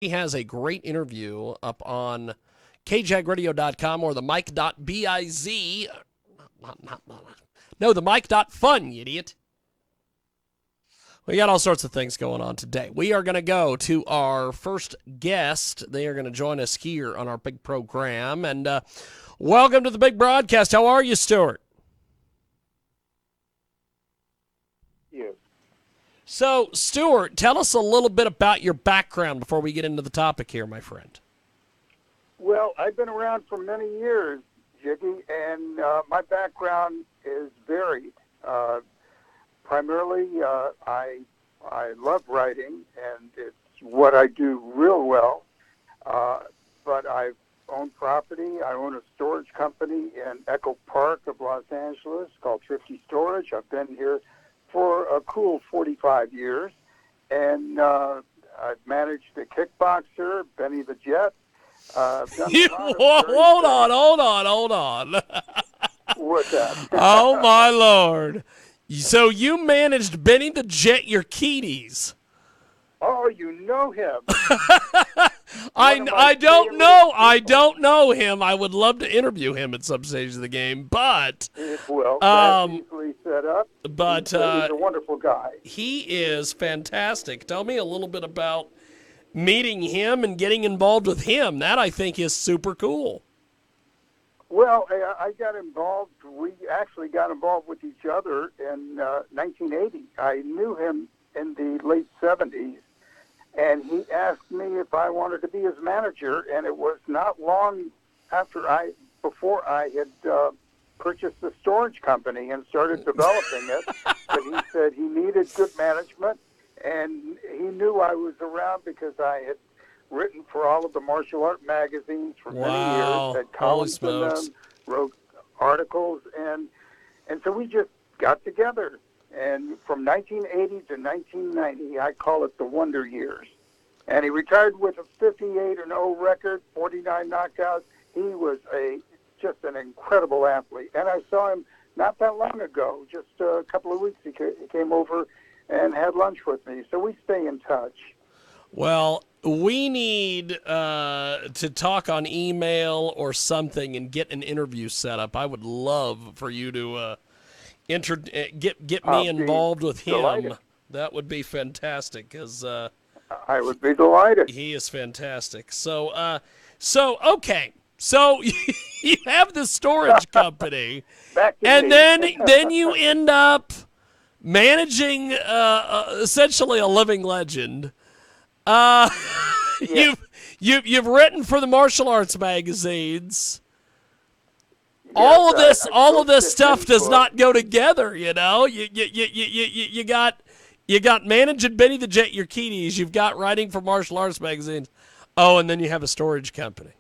He has a great interview up on kjagradio.com or the mic.biz. No, the mic.fun, you idiot. We got all sorts of things going on today. We are going to go to our first guest. They are going to join us here on our big program. And welcome to the big broadcast. How are you, Stuart? You. So, Stuart, tell us a little bit about your background before we get into the topic here, my friend. Well, I've been around for many years, Jiggy, and my background is varied. Primarily, I love writing, and it's what I do real well. But I've owned property. I own a storage company in Echo Park of Los Angeles called Thrifty Storage. I've been here for a cool 45 years, and I've managed a kickboxer, Benny the Jet. Hold on. What's that? Oh, my Lord. So you managed Benny the Jet Urquides. Oh, you know him. I don't know him. I would love to interview him at some stage of the game, but well, that's easily set up. But he's a wonderful guy. He is fantastic. Tell me a little bit about meeting him and getting involved with him. That I think is super cool. Well, I got involved. We actually got involved with each other in 1980. I knew him in the late 70s, and he asked me if I wanted to be his manager. And it was not long before I had purchased the storage company and started developing it. But he said he needed good management, and he knew I was around because I had written for all of the martial art magazines for many years, had columns in them, wrote articles, and so we just got together. And from 1980 to 1990, I call it the Wonder Years. And he retired with a 58-0 record, 49 knockouts. He was just an incredible athlete. And I saw him not that long ago, just a couple of weeks. He came over and had lunch with me. So we stay in touch. Well, we need to talk on email or something and get an interview set up. I would love for you to get me involved with him. Delighted. That would be fantastic because I would be delighted. He is fantastic. So okay. So you have the storage company, and then you end up managing essentially a living legend. Yes. You've written for the martial arts magazines. Yes, all of this stuff does not go together. You know, you got managing Benny the Jet Urquides. You've got writing for martial arts magazines. Oh, and then you have a storage company.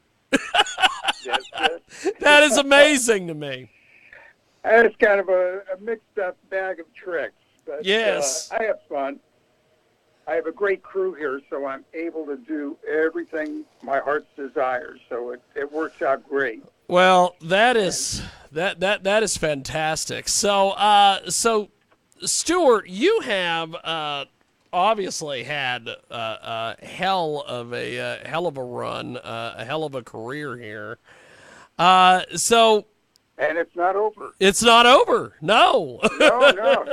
That is amazing to me. It's kind of a mixed up bag of tricks. But, yes. I have fun. I have a great crew here, so I'm able to do everything my heart's desires. So it works out great. Well, that is fantastic. So Stuart, you have obviously had a hell of a run, a hell of a career here. And it's not over. It's not over. No. No.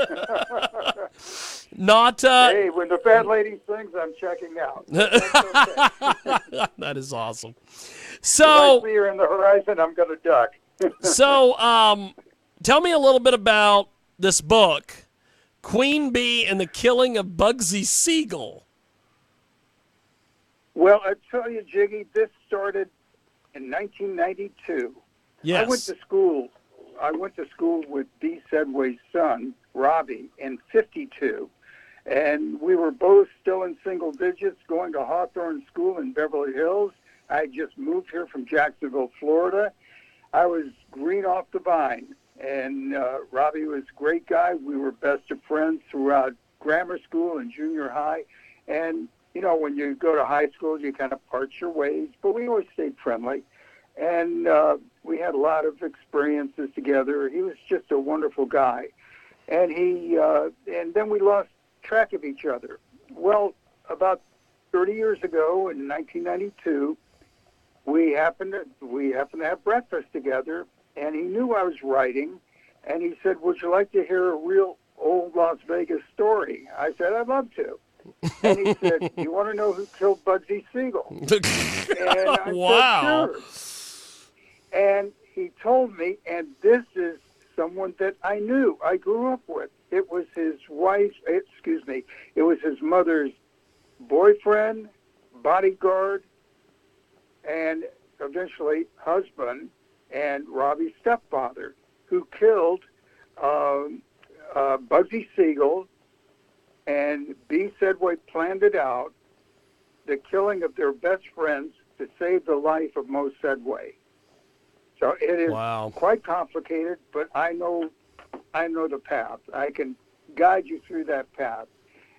Not. Hey, when the fat lady sings, I'm checking out. Okay. That is awesome. So if I see her in the horizon, I'm going to duck. So, tell me a little bit about this book, Queen Bee and the Killing of Bugsy Siegel. Well, I tell you, Jiggy, this started in 1992. Yes. I went to school with Dee Sedway's son, Robbie, in 52. And we were both still in single digits, going to Hawthorne School in Beverly Hills. I just moved here from Jacksonville, Florida. I was green off the vine. And Robbie was a great guy. We were best of friends throughout grammar school and junior high. And, you know, when you go to high school, you kind of part your ways. But we always stayed friendly. And we had a lot of experiences together. He was just a wonderful guy. And and then we lost track of each other. Well, about 30 years ago in 1992, we happened to have breakfast together, and he knew I was writing, and he said, "Would you like to hear a real old Las Vegas story?" I said, "I'd love to." And he said, "You want to know who killed Bugsy Siegel?" And I Wow. said, "Sure." And he told me, and this is someone that I knew, I grew up with. It was his it was his mother's boyfriend, bodyguard, and eventually husband, and Robbie's stepfather, who killed Bugsy Siegel, and B. Sedway planned it out, the killing of their best friends to save the life of Mo Sedway. So it is Wow. quite complicated, but I know the path. I can guide you through that path.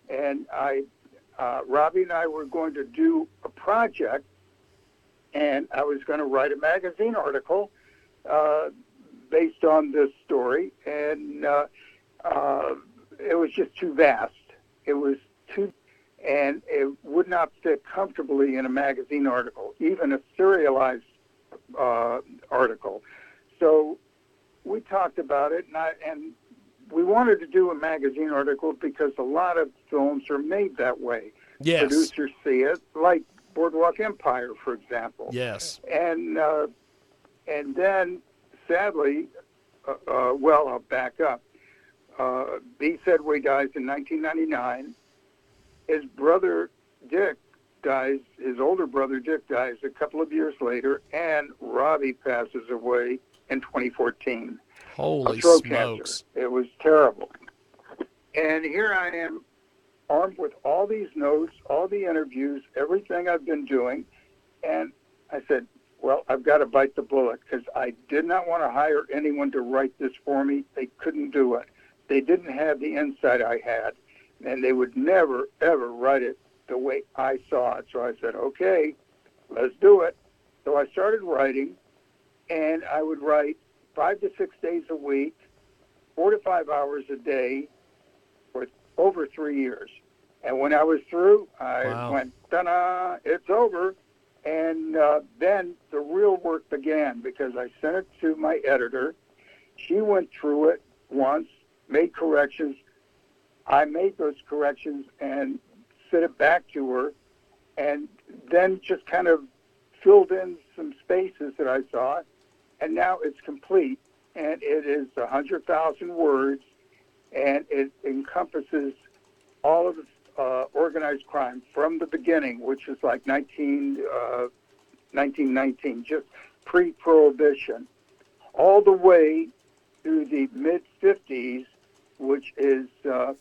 And Robbie and I were going to do a project, and I was going to write a magazine article based on this story, and it was just too vast. It was too, and it would not fit comfortably in a magazine article, even a serialized article. So we talked about it, and we wanted to do a magazine article because a lot of films are made that way. Yes. Producers see it, like Boardwalk Empire, for example. Yes. And then, sadly, I'll back up. B. Sedway dies in 1999. His brother Dick dies. His older brother Dick dies a couple of years later, and Robbie passes away in 2014. Holy of throat smokes. cancer. It was terrible. And here I am, armed with all these notes, all the interviews, everything I've been doing, and I said, well, I've got to bite the bullet, because I did not want to hire anyone to write this for me. They couldn't do it. They didn't have the insight I had, and they would never, ever write it the way I saw it. So I said, okay, let's do it. So I started writing, and I would write 5 to 6 days a week, 4 to 5 hours a day for over 3 years. And when I was through, I went, ta-da, it's over. And then the real work began, because I sent it to my editor. She went through it once, made corrections. I made those corrections and sent it back to her, and then just kind of filled in some spaces that I saw. And now it's complete, and it is 100,000 words, and it encompasses all of the organized crime from the beginning, which is like 1919, just pre-Prohibition, all the way through the mid-50s, which is the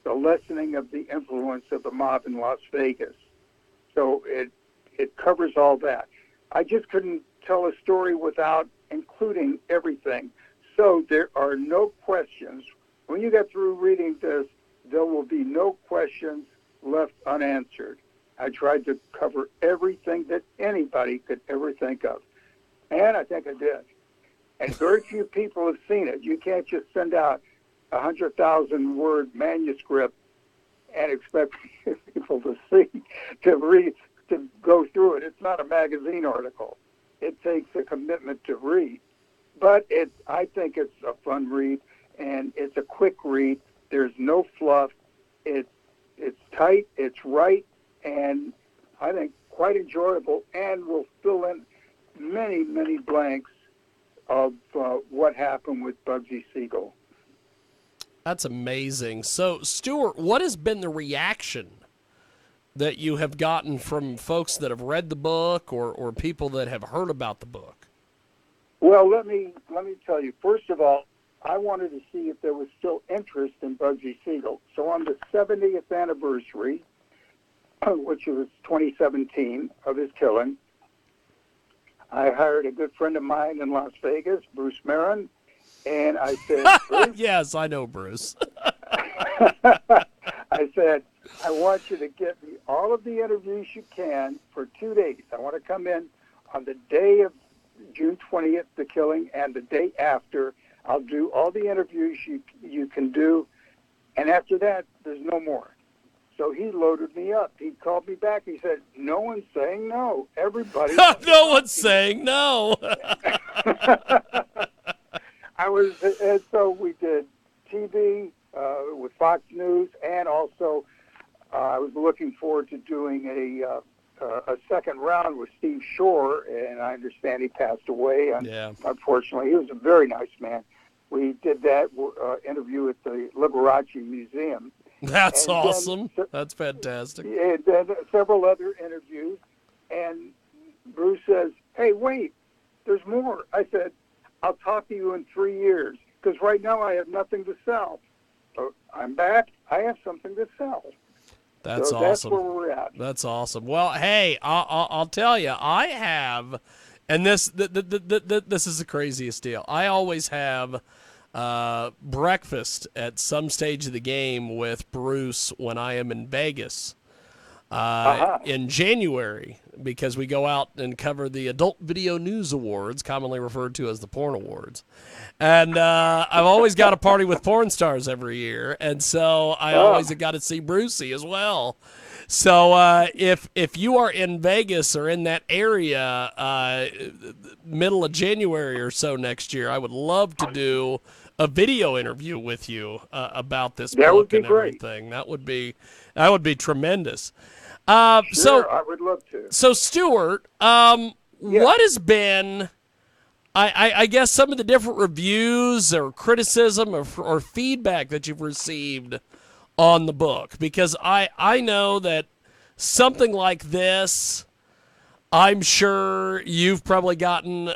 lessening of the influence of the mob in Las Vegas. So it covers all that. I just couldn't tell a story without including everything. So there are no questions. When you get through reading this, there will be no questions left unanswered. I tried to cover everything that anybody could ever think of. And I think I did. And very few people have seen it. You can't just send out a 100,000-word manuscript and expect people to see, to read, to go through it. It's not a magazine article. It takes a commitment to read. But I think it's a fun read, and it's a quick read. There's no fluff. It's tight, it's right, and I think quite enjoyable, and will fill in many, many blanks of what happened with Bugsy Siegel. That's amazing. So, Stuart, what has been the reaction that you have gotten from folks that have read the book, or people that have heard about the book? Well, let me tell you. First of all, I wanted to see if there was still interest in Bugsy Siegel. So on the 70th anniversary, which was 2017 of his killing, I hired a good friend of mine in Las Vegas, Bruce Marin, and I said, Bruce, yes, I know Bruce. I said, I want you to get me all of the interviews you can for 2 days. I want to come in on the day of June 20th, the killing, and the day after. I'll do all the interviews you can do, and after that, there's no more. So he loaded me up. He called me back. He said, "No one's saying no. Everybody." No one's saying no. And so we did TV with Fox News, and also I was looking forward to doing a second round with Steve Shore, and I understand he passed away. And Yeah. Unfortunately, he was a very nice man. We did that interview at the Liberace Museum. That's And awesome. then, That's fantastic. and then several other interviews, and Bruce says, "Hey, wait, there's more." I said, "I'll talk to you in 3 years, because right now I have nothing to sell. So I'm back. I have something to sell." That's so awesome. That's where we're at. That's awesome. Well, hey, I'll tell you, I have, and this is the craziest deal. I always have breakfast at some stage of the game with Bruce when I am in Vegas in January, because we go out and cover the Adult Video News Awards, commonly referred to as the Porn Awards. And I've always got a party with porn stars every year, and so I always have got to see Brucey as well. So if you are in Vegas or in that area middle of January or so next year, I would love to do a video interview with you about this book and everything. That would be tremendous. Sure, I would love to. So Stuart, what has been, I guess, some of the different reviews or criticism or feedback that you've received on the book? Because I know that something like this, I'm sure you've probably gotten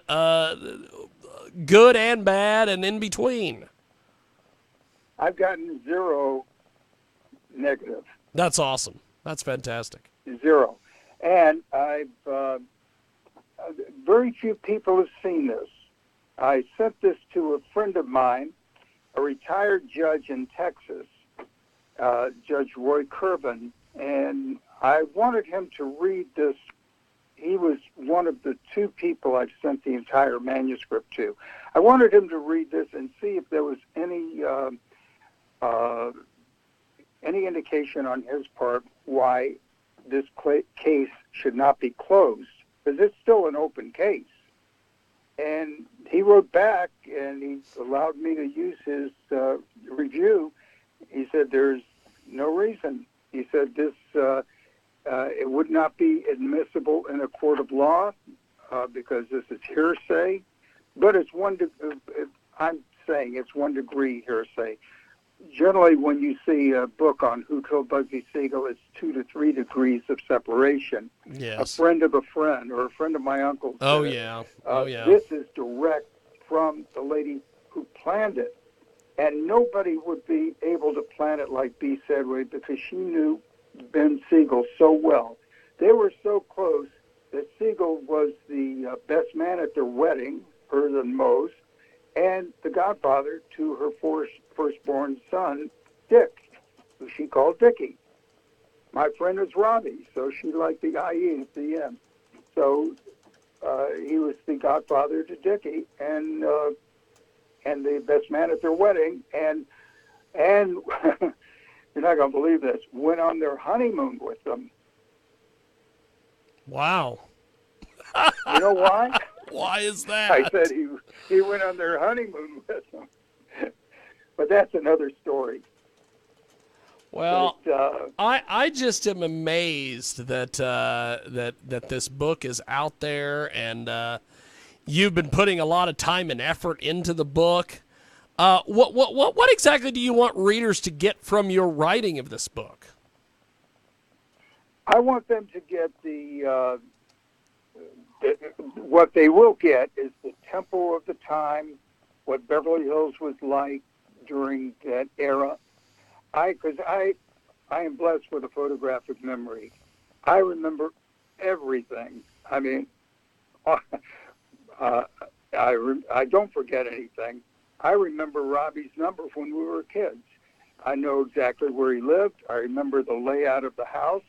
good and bad and in between. I've gotten 0 negative. That's awesome. That's fantastic. 0. And very few people have seen this. I sent this to a friend of mine, a retired judge in Texas, Judge Roy Kervin, and I wanted him to read this. He was one of the 2 people I've sent the entire manuscript to. I wanted him to read this and see if there was any indication on his part why this case should not be closed, because it's still an open case. And he wrote back, and he allowed me to use his review. He said there's no reason. He said this it would not be admissible in a court of law because this is hearsay, but I'm saying it's 1 degree hearsay. Generally, when you see a book on Who Killed Bugsy Siegel, it's 2 to 3 degrees of separation. Yes. A friend of a friend, or a friend of my uncle's. Oh, yeah. This is direct from the lady who planned it. And nobody would be able to plan it like B. Sedway, because she knew Ben Siegel so well. They were so close that Siegel was the best man at their wedding, her than most, and the godfather to her firstborn son, Dick, who she called Dickie. My friend was Robbie, so she liked the IE at the end. So he was the godfather to Dickie, and the best man at their wedding, and you're not going to believe this, went on their honeymoon with them. Wow. You know why? Why is that? I said he went on their honeymoon with them. But that's another story. Well, but, I just am amazed that that this book is out there, and you've been putting a lot of time and effort into the book. What exactly do you want readers to get from your writing of this book? I want them to get what they will get is the tempo of the time, what Beverly Hills was like during that era. Because I am blessed with a photographic memory. I remember everything. I mean, I don't forget anything. I remember Robbie's number when we were kids. I know exactly where he lived. I remember the layout of the house.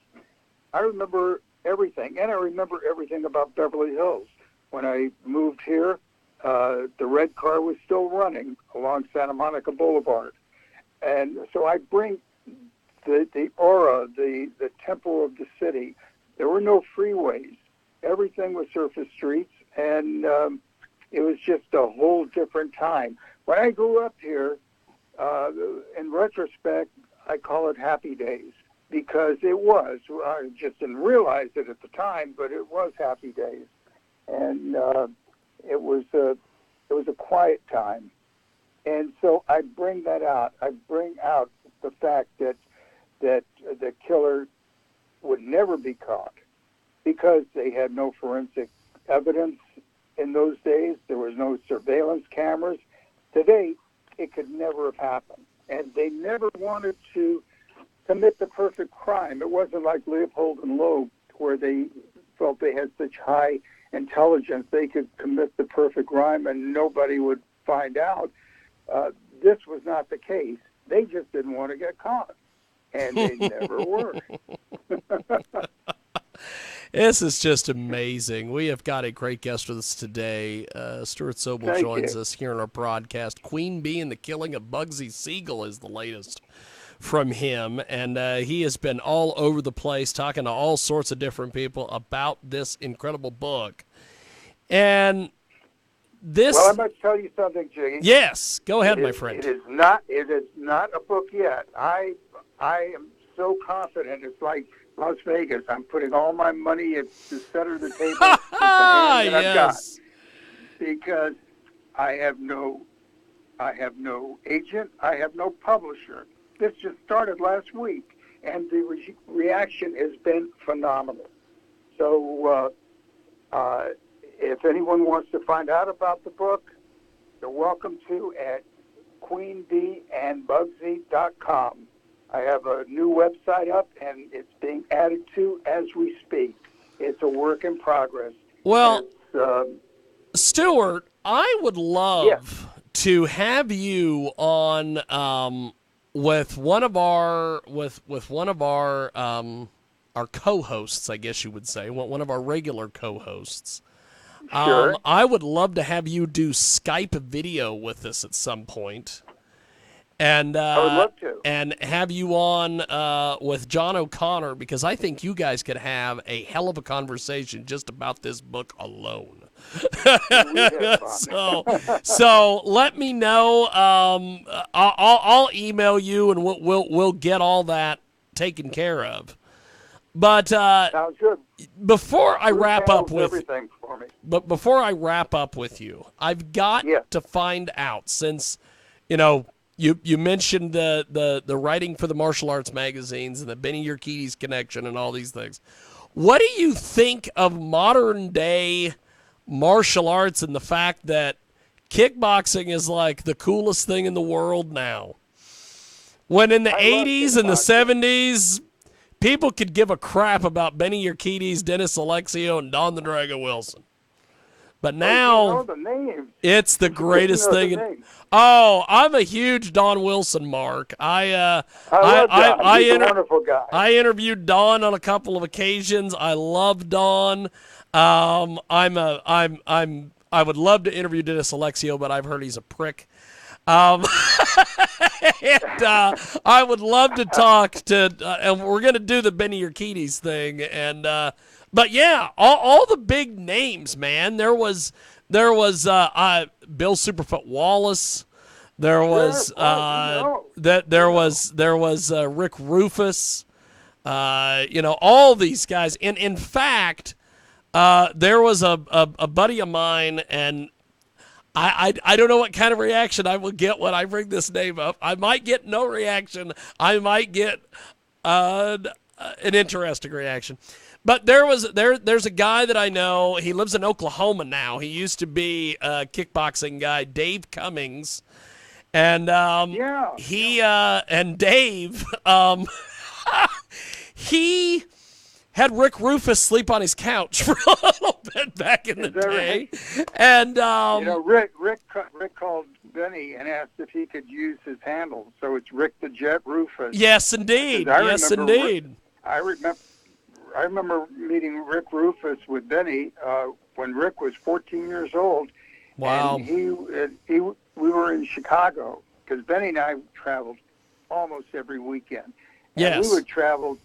I remember everything, and I remember everything about Beverly Hills. When I moved here, the red car was still running along Santa Monica Boulevard. And so I bring the aura, the tempo of the city. There were no freeways. Everything was surface streets, and it was just a whole different time. When I grew up here, in retrospect, I call it happy days, because it was. I just didn't realize it at the time, but it was happy days, and it was a quiet time. And so I bring that out. I bring out the fact that the killer would never be caught because they had no forensic evidence in those days. There was no surveillance cameras. Today, it could never have happened. And they never wanted to commit the perfect crime. It wasn't like Leopold and Loeb, where they felt they had such high intelligence they could commit the perfect crime and nobody would find out. This was not the case. They just didn't want to get caught, and they never were. This is just amazing. We have got a great guest with us today. Stuart Sobel joins us here on our broadcast. Queen Bee and the Killing of Bugsy Siegel is the latest from him, and he has been all over the place talking to all sorts of different people about this incredible book. And this... Well, I must tell you something, Jiggy. Yes, go ahead, my friend. It is not a book yet. I am so confident. It's like Las Vegas. I'm putting all my money at the center of the table with the hand that I've got, because I have no agent. I have no publisher. This just started last week, and the reaction has been phenomenal. So if anyone wants to find out about the book, you're welcome to at queenbeeandbugsy.com. I have a new website up, and it's being added to as we speak. It's a work in progress. Well, Stuart, I would love to have you on with one of our our co-hosts, I guess you would say, one of our regular co-hosts. Sure. I would love to have you do Skype video with us at some point. And I would love to. And have you on with John O'Connor, because I think you guys could have a hell of a conversation just about this book alone. So let me know. I'll email you, and we'll get all that taken care of. But sounds good. Before I wrap up with everything for me. But before I wrap up with you, I've got to find out, since you mentioned the writing for the martial arts magazines and the Benny Urquidez connection and all these things. What do you think of modern day martial arts and the fact that kickboxing is like the coolest thing in the world now? When in the 80s and the 70s, people could give a crap about Benny Urquidez, Dennis Alexio, and Don the Dragon Wilson. But now, it's the greatest thing. Oh, I'm a huge Don Wilson mark. I love Don. He's a wonderful guy. I interviewed Don on a couple of occasions. I love Don. I would love to interview Dennis Alexio, but I've heard he's a prick. And I would love to talk to, and we're going to do the Benny Urquidez thing. And but yeah, all the big names, man. There was Bill Superfoot Wallace. There was there was Rick Rufus. All these guys. And in fact, there was a buddy of mine, and I don't know what kind of reaction I will get when I bring this name up. I might get no reaction. I might get an interesting reaction. But there's a guy that I know. He lives in Oklahoma now. He used to be a kickboxing guy, Dave Cummings, and Dave he had Rick Rufus sleep on his couch for a little bit back in the day. Right? And Rick called Benny and asked if he could use his handle. So it's Rick the Jet Rufus. Yes, indeed. I remember meeting Rick Rufus with Benny when Rick was 14 years old. Wow. And we were in Chicago, because Benny and I traveled almost every weekend. And we Yes. would travel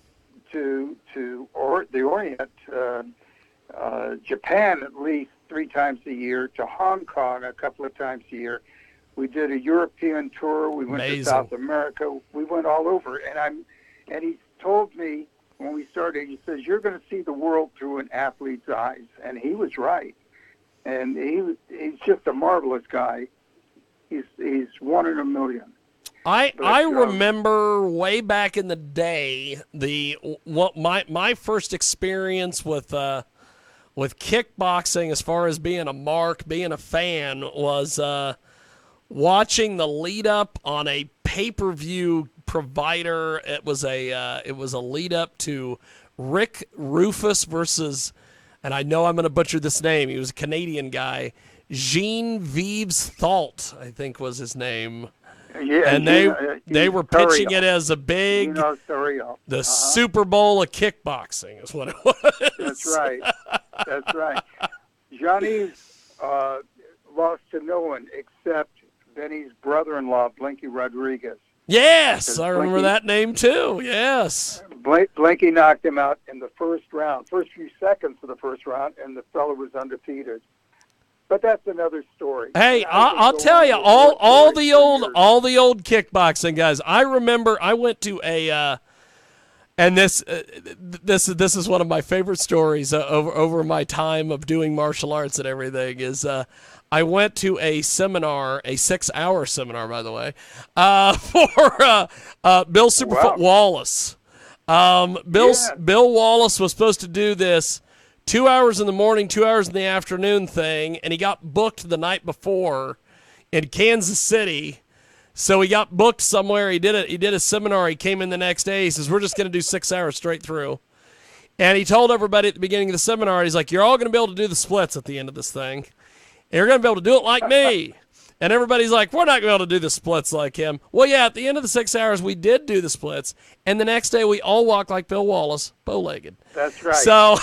to the Orient, Japan at least 3 times a year, to Hong Kong a couple of times a year. We did a European tour. We went Amazing. to South America. We went all over. And he told me when we started, he says, you're going to see the world through an athlete's eyes. And he was right. And he's just a marvelous guy. He's one in a million. I remember way back in the day my first experience with kickboxing, as far as being a mark, being a fan, was watching the lead up on a pay-per-view provider. It was a lead up to Rick Rufus versus, and I know I'm going to butcher this name, he was a Canadian guy, Jean-Vives Thalt, I think was his name. Yeah, and they were pitching it as a big the Super Bowl of kickboxing is what it was. That's right. That's right. Johnny lost to no one except Benny's brother-in-law, Blinky Rodriguez. Yes, I remember that name too. Yes. Blinky knocked him out in the first few seconds of the first round, and the fellow was undefeated. But that's another story. Hey, I'll tell you, all the old kickboxing guys. I remember I went to a, and this is one of my favorite stories over my time of doing martial arts and everything. Is I went to a seminar, a 6-hour seminar, by the way, for Bill Superfoot Wallace. Bill Wallace was supposed to do this 2 hours in the morning, 2 hours in the afternoon thing, and he got booked the night before in Kansas City. So he got booked somewhere. He did a seminar. He came in the next day. He says, we're just going to do 6 hours straight through. And he told everybody at the beginning of the seminar, he's like, you're all going to be able to do the splits at the end of this thing. And you're going to be able to do it like me. And everybody's like, we're not going to be able to do the splits like him. Well, yeah, at the end of the 6 hours, we did do the splits. And the next day, we all walked like Bill Wallace, bow-legged. That's right. So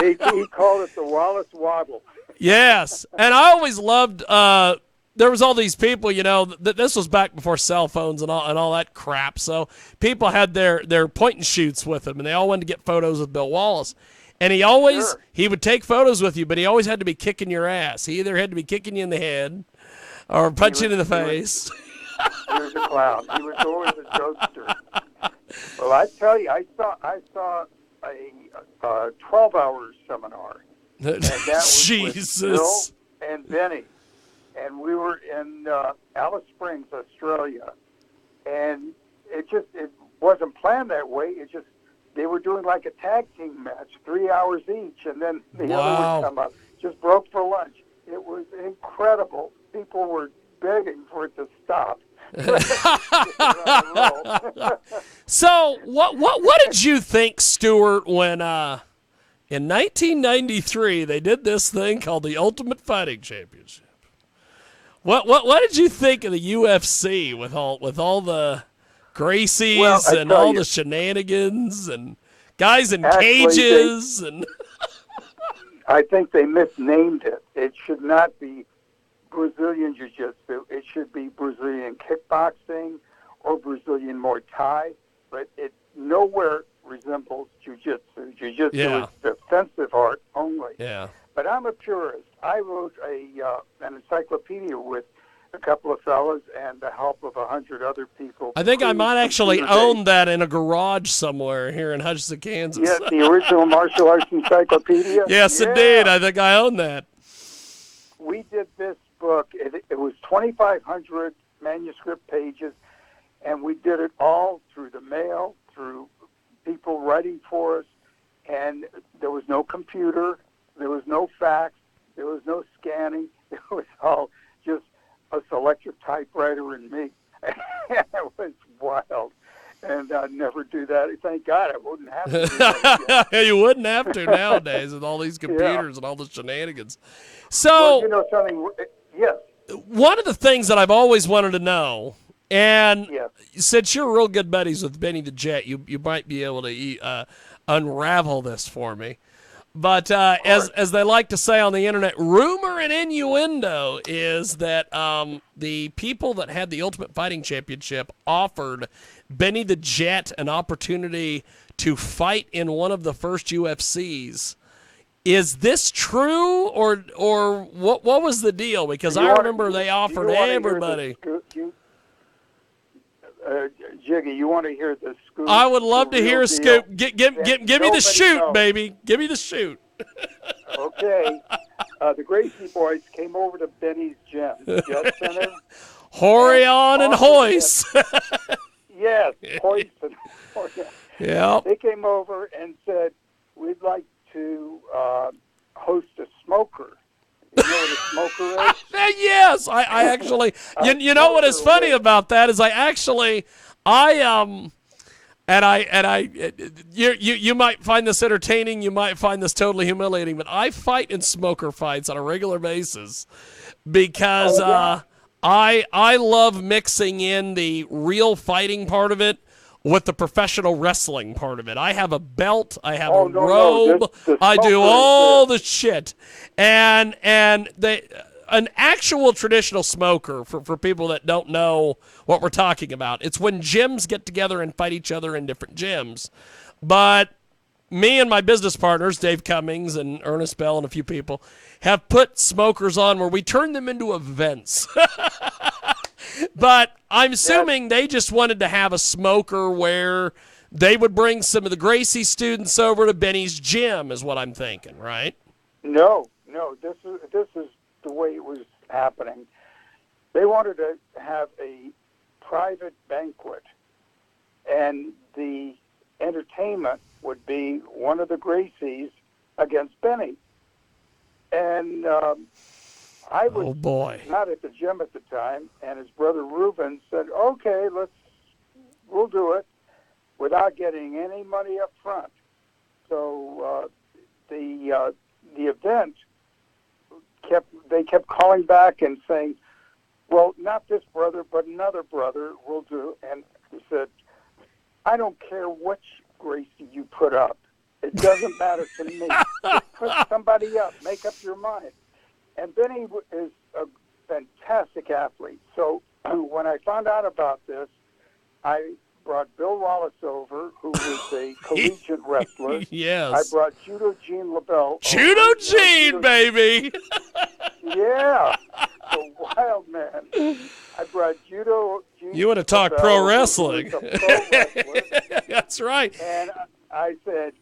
he called it the Wallace Waddle. Yes. And I always loved, there was all these people, this was back before cell phones and all that crap. So people had their point and shoots with them, and they all wanted to get photos with Bill Wallace. And he would take photos with you, but he always had to be kicking your ass. He either had to be kicking you in the head or punching you in the face. He was a clown. He was always a jokester. Well, I tell you, I saw a 12-hour seminar. And that was Jesus. With Bill and Benny. And we were in Alice Springs, Australia. And it wasn't planned that way. They were doing like a tag team match, 3 hours each, and then the other would come up. Just broke for lunch. It was incredible. People were begging for it to stop. So, what did you think, Stuart, when in 1993 they did this thing called the Ultimate Fighting Championship? What did you think of the UFC with all the Gracies and all the shenanigans and guys in cages I think they misnamed it. It should not be Brazilian Jiu-Jitsu. It should be Brazilian kickboxing or Brazilian Muay Thai, but it nowhere resembles Jiu-Jitsu. Jiu-Jitsu is defensive art only. Yeah. But I'm a purist. I wrote an encyclopedia with a couple of fellas and the help of 100 other people. I think I might actually own that in a garage somewhere here in Hutchinson, Kansas. Yeah, the original martial arts encyclopedia. Yes, indeed. I think I own that. We did this book. It was 2,500 manuscript pages, and we did it all through the mail, through people writing for us, and there was no computer, there was no fax, there was no scanning. It was all just a selectric typewriter and me. It was wild. And I'd never do that. Thank God I wouldn't have to do that again. You wouldn't have to nowadays with all these computers and all the shenanigans. So, well, you know something? Yes. One of the things that I've always wanted to know, and Yes. since you're real good buddies with Benny the Jet, you might be able to unravel this for me. But as they like to say on the internet, rumor and innuendo is that the people that had the Ultimate Fighting Championship offered Benny the Jet an opportunity to fight in one of the first UFCs. Is this true, or what was the deal? Because I remember they offered everybody. Jiggy, you want to hear the scoop? I would love to hear a scoop. Give me the shoot, knows. baby. Give me the shoot. Okay. The Gracie boys came over to Benny's gym, Jet Center. Horion and Hoyce. Yes, Hoyce and Horion. Yeah. They came over and said, we'd like to host a smoker. You know what a smoker is? Yes, I actually. You know what is funny about that is you might find this entertaining, you might find this totally humiliating, but I fight in smoker fights on a regular basis because I love mixing in the real fighting part of it with the professional wrestling part of it. I have a belt, I have a robe, I do all the shit. And an actual traditional smoker, for people that don't know what we're talking about, it's when gyms get together and fight each other in different gyms. But me and my business partners, Dave Cummings and Ernest Bell and a few people, have put smokers on where we turn them into events. But I'm assuming they just wanted to have a smoker where they would bring some of the Gracie students over to Benny's gym, is what I'm thinking, right? No. This is the way it was happening. They wanted to have a private banquet, and the entertainment would be one of the Gracies against Benny. And I was not at the gym at the time, and his brother Reuben said, okay, we'll do it without getting any money up front. So the event they kept calling back and saying, well, not this brother, but another brother will do. And he said, I don't care which Gracie you put up. It doesn't matter to me. Just put somebody up. Make up your mind. And Benny is a fantastic athlete. So when I found out about this, I brought Bill Wallace over, who was a collegiate wrestler. Yes. I brought Judo Gene LaBelle. Judo Gene, baby! Yeah. The wild man. I brought Judo Gene. You want to talk LaBelle, pro wrestling. Pro wrestler. That's right. And I said,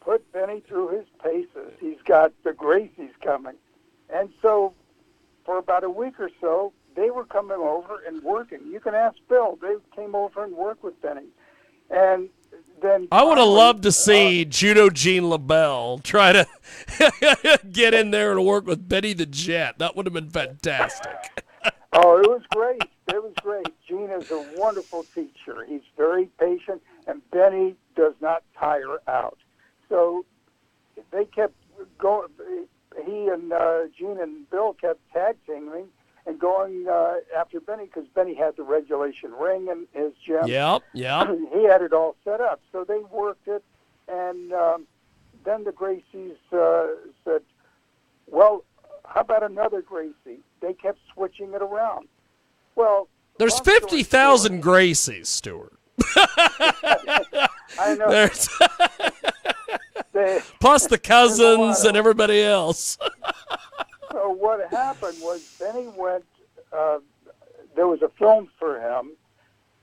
put Benny through his paces. He's got the Gracies coming. And so for about a week or so, they were coming over and working. You can ask Bill. They came over and worked with Benny. And then I would have loved to see Judo Gene LaBelle try to get in there and work with Benny the Jet. That would have been fantastic. Oh, it was great. It was great. Gene is a wonderful teacher. He's very patient, and Benny does not tire out. So they kept going. He and Gene and Bill kept tag teaming and going after Benny because Benny had the regulation ring in his gym. Yep. He had it all set up. So they worked it, and then the Gracies said, well, how about another Gracie? They kept switching it around. Well, there's 50,000 Gracies, Stuart. I know. Plus the cousins and everybody else. So what happened was Benny went, there was a film for him.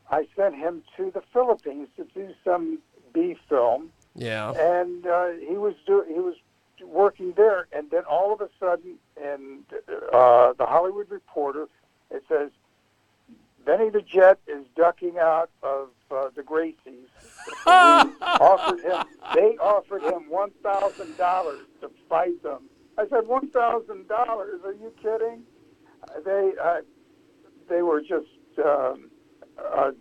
I sent him to the Philippines to do some B film. Yeah. And he was working there, and then all of a sudden in the Hollywood Reporter, it says, Benny the Jet is ducking out of the Gracies. They offered him $1,000 to fight them. I said, $1,000? Are you kidding? They were just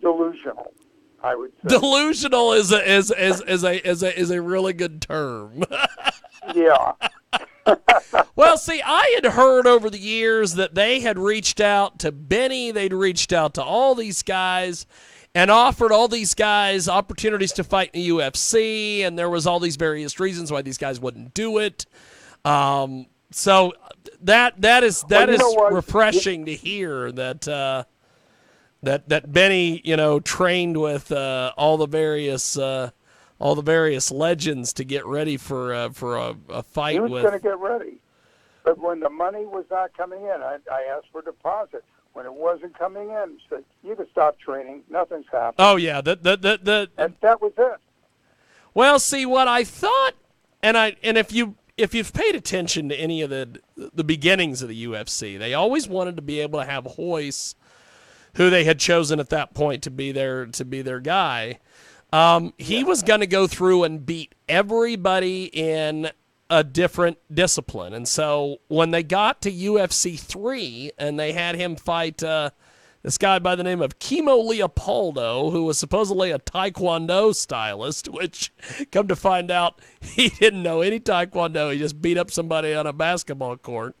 delusional, I would say. Delusional is a really good term. Yeah. Well, see, I had heard over the years that they had reached out to Benny, they'd reached out to all these guys and offered all these guys opportunities to fight in the UFC, and there was all these various reasons why these guys wouldn't do it. So that is refreshing to hear that that Benny, trained with all the various legends to get ready for a fight He was with. going to get ready. But when the money was not coming in, I asked for deposit. When it wasn't coming in, he said, "You can stop training. Nothing's happening." Oh yeah, and that was it. Well, see what I thought, and if you've paid attention to any of the beginnings of the UFC, they always wanted to be able to have Hoyce, who they had chosen at that point to be their guy. He was going to go through and beat everybody in a different discipline, and so when they got to UFC 3 and they had him fight this guy by the name of Kimo Leopoldo, who was supposedly a Taekwondo stylist, which, come to find out, he didn't know any Taekwondo. He just beat up somebody on a basketball court.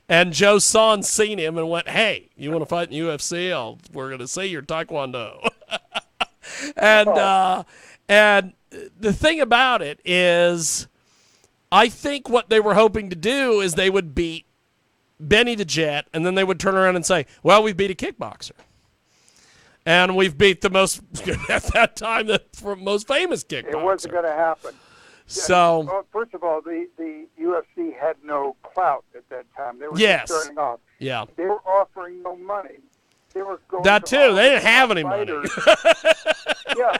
And Joe Son seen him and went, "Hey, you want to fight in UFC? We're going to see your Taekwondo." And the thing about it is, I think what they were hoping to do is they would beat Benny the Jet, and then they would turn around and say, "Well, we've beat a kickboxer, and we've beat the most at that time the most famous kickboxer." It wasn't going to happen. So, well, first of all, the UFC had no clout at that time. They were yes, just starting off. Yeah, they were offering no money. They were going that to too. They didn't have any fighters. money. Yeah,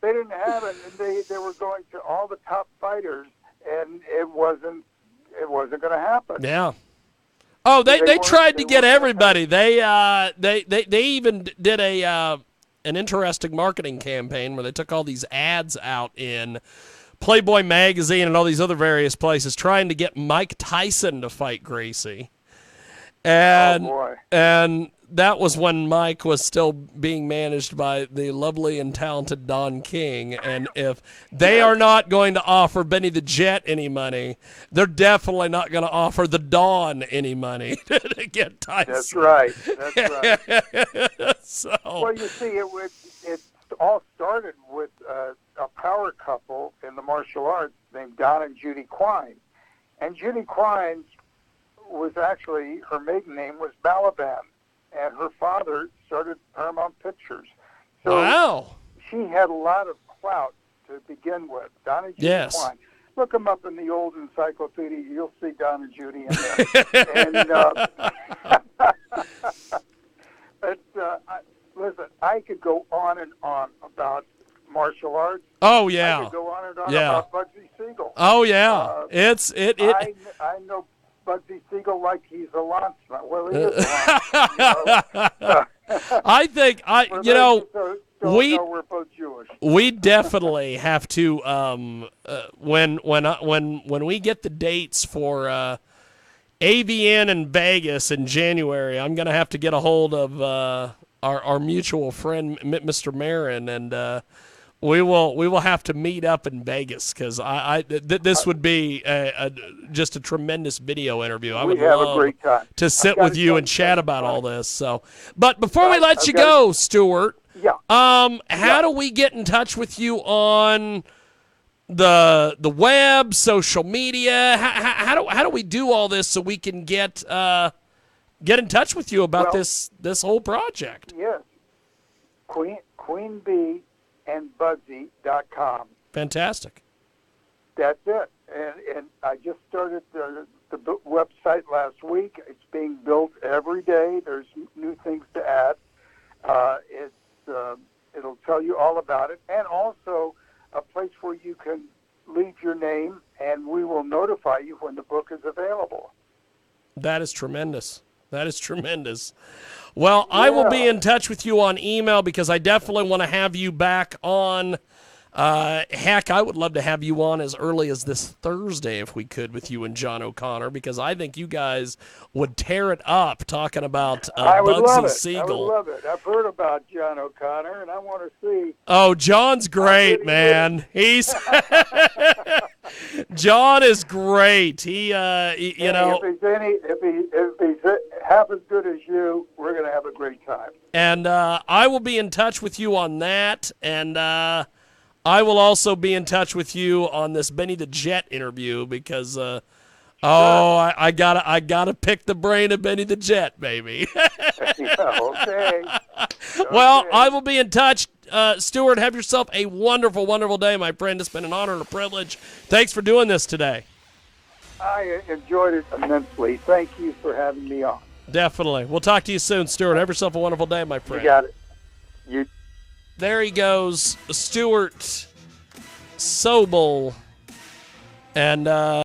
they didn't have it, and they were going to all the top fighters, and it wasn't going to happen. Yeah. Oh, they tried to get everybody. They even did an interesting marketing campaign where they took all these ads out in Playboy magazine and all these other various places trying to get Mike Tyson to fight Gracie. And oh boy. And that was when Mike was still being managed by the lovely and talented Don King. And if they are not going to offer Benny the Jet any money, they're definitely not going to offer the Don any money to get Tyson. That's right. That's right. So, well, you see, it all started with a power couple in the martial arts named Don and Judy Quine. And Judy Quine was actually, her maiden name was Balaban. And her father started Paramount Pictures. So wow. She had a lot of clout to begin with. Don and Judy Quine. Look them up in the old encyclopedia. You'll see Don and Judy in there. Listen, I could go on and on about martial arts. Oh, yeah. I could go on and on about Bugsy Siegel. Oh, yeah. I know Bugsy Siegel like he's a lanceman. Well, he is a lanceman. I think we're both Jewish. We definitely have to when we get the dates for AVN in Vegas in January, I'm gonna have to get a hold of our mutual friend Mr. Marin, and we will have to meet up in Vegas because this would be just a tremendous video interview. I would have love a great time to sit with you and chat about all this. So, but before we let you go, Stuart, how do we get in touch with you on the web, social media? How do we do all this so we can get in touch with you about this whole project? Yes, Queen Bee and Bugsy.com. Fantastic. That's it. And I just started the website last week. It's being built every day. There's new things to add. It'll tell you all about it. And also a place where you can leave your name, and we will notify you when the book is available. That is tremendous. That is tremendous. Well, I will be in touch with you on email because I definitely want to have you back on. Heck, I would love to have you on as early as this Thursday if we could with you and John O'Connor, because I think you guys would tear it up talking about Bugsy Siegel. I would love it. I've heard about John O'Connor, and I want to see. Oh, John's great, man. He's John is great. If he's half as good as you, we're going to have a great time. And I will be in touch with you on that, and I will also be in touch with you on this Benny the Jet interview because I gotta pick the brain of Benny the Jet, baby. Okay. Well, Okay. I will be in touch. Stuart, have yourself a wonderful, wonderful day, my friend. It's been an honor and a privilege. Thanks for doing this today. I enjoyed it immensely. Thank you for having me on. Definitely. We'll talk to you soon, Stuart. Have yourself a wonderful day, my friend. You got it. You. There he goes, Stuart Sobel. And